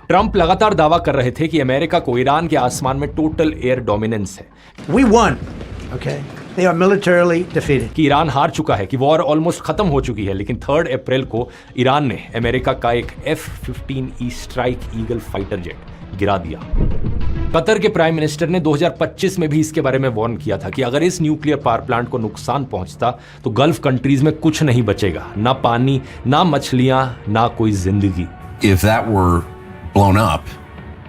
Trump लगातार दावा कर रहे थे कि अमेरिका को ईरान के आसमान में टोटल एयर डोमिनेंस है। We won. Okay. They are militarily defeated. कि ईरान हार चुका है, कि वॉर ऑलमोस्ट खत्म हो चुकी है। लेकिन 3 अप्रैल को ईरान ने अमेरिका का एक F-15E strike eagle fighter jet गिरा दिया। कतर के प्राइम मिनिस्टर ने 2025 में भी इसके बारे में वार्न किया था कि अगर इस न्यूक्लियर पावर प्लांट को नुकसान पहुंचता तो गल्फ कंट्रीज में कुछ नहीं बचेगा, ना पानी, ना मछलियां, ना कोई जिंदगी। If that were blown up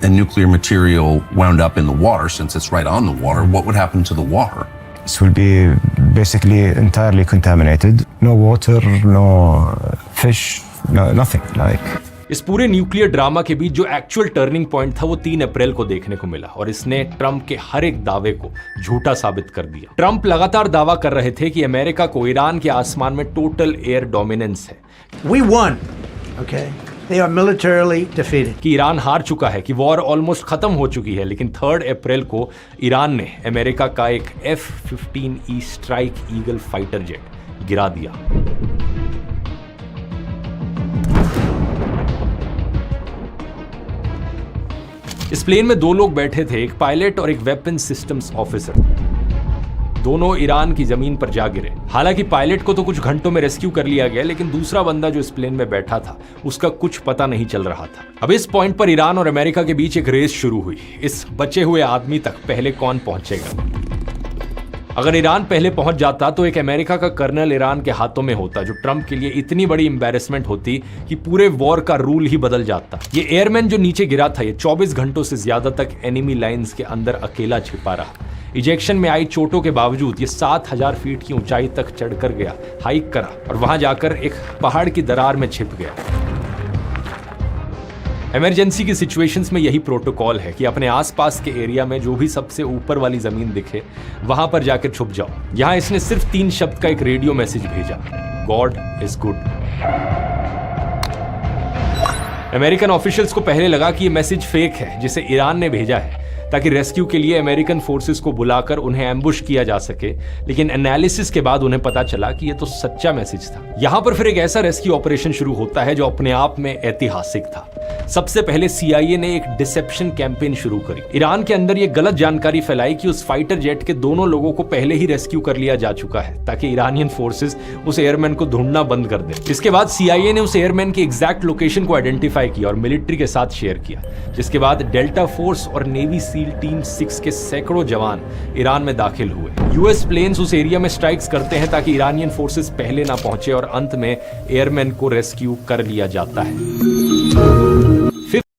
and nuclear material wound up in the water, since it's right on the water, what would happen to the water? This will be basically entirely contaminated. No water, no fish, no, nothing. इस पूरे nuclear drama के बीच जो actual turning point था वो 3 अप्रैल को देखने को मिला और इसने ट्रंप के हर एक दावे को झूठा साबित कर दिया। ट्रंप लगातार दावा कर रहे थे कि अमेरिका को ईरान के आसमान में टोटल एयर डोमिनेंस है। We won. Okay. They are militarily defeated. कि ईरान हार चुका है, कि वॉर ऑलमोस्ट खत्म हो चुकी है। लेकिन 3 अप्रैल को ईरान ने अमेरिका का एक F-15E strike eagle fighter jet गिरा दिया। इस प्लेन में 2 लोग बैठे थे, एक पायलट और एक वेपन सिस्टम्स ऑफिसर। दोनों ईरान की जमीन पर जा गिरे। हालांकि पायलट को तो कुछ घंटों में रेस्क्यू कर लिया गया, लेकिन दूसरा बंदा जो इस प्लेन में बैठा था उसका कुछ पता नहीं चल रहा था। अब इस पॉइंट पर ईरान और अमेरिका के बीच एक रेस शुरू हुई। इस बचे हुए आदमी तक पहले कौन पहुंचेगा। अगर ईरान पहले पहुंच जाता तो एक अमेरिका का कर्नल ईरान के हाथों में होता, जो ट्रंप के लिए इतनी बड़ी एम्बैरेसमेंट होती कि पूरे वॉर का रूल ही बदल जाता। ये एयरमैन जो नीचे गिरा था, ये 24 घंटों से ज्यादा तक एनिमी लाइंस के अंदर अकेला छिपा रहा। इजेक्शन में आई चोटों के बावजूद ये 7000 फीट की ऊंचाई तक चढ़कर गया, हाइक करा और वहां जाकर एक पहाड़ की दरार में छिप गया। इमरजेंसी की सिचुएशंस में यही प्रोटोकॉल है कि अपने आसपास के एरिया में जो भी सबसे ऊपर वाली जमीन दिखे वहां पर जाकर छुप जाओ। यहां इसने सिर्फ 3 शब्द का एक रेडियो मैसेज भेजा, God is good. American officials को पहले लगा कि यह मैसेज फेक है, जिसे ईरान ने भेजा है ताकि रेस्क्यू के लिए अमेरिकन फोर्सेस को बुलाकर उन्हें एम्बुश किया जा सके। लेकिन एनालिसिस के बाद उन्हें पता चला कि यह तो सच्चा मैसेज था। यहां पर फिर एक ऐसा रेस्क्यू ऑपरेशन शुरू होता है जो अपने आप में ऐतिहासिक था। सबसे पहले CIA ने एक डिसेप्शन कैंपेन शुरू करी। ईरान के अंदर यह गलत जानकारी फैलाई कि उस फाइटर जेट के दोनों लोगों को पहले ही रेस्क्यू कर लिया जा चुका है, ताकि ईरानियन फोर्सेस उस एयरमैन को ढूंढना बंद कर दे। इसके बाद CIA ने उस एयरमैन की एग्जैक्ट लोकेशन को आइडेंटिफाई किया और मिलिट्री के साथ शेयर किया, जिसके बाद डेल्टा फोर्स और नेवी सील टीम 6 के सैकड़ों जवान ईरान में दाखिल हुए। US प्लेन्स उस एरिया में स्ट्राइक्स करते हैं ताकि ईरानियन फोर्सेस पहले ना पहुंचे और अंत में एयरमैन को रेस्क्यू कर लिया जाता है।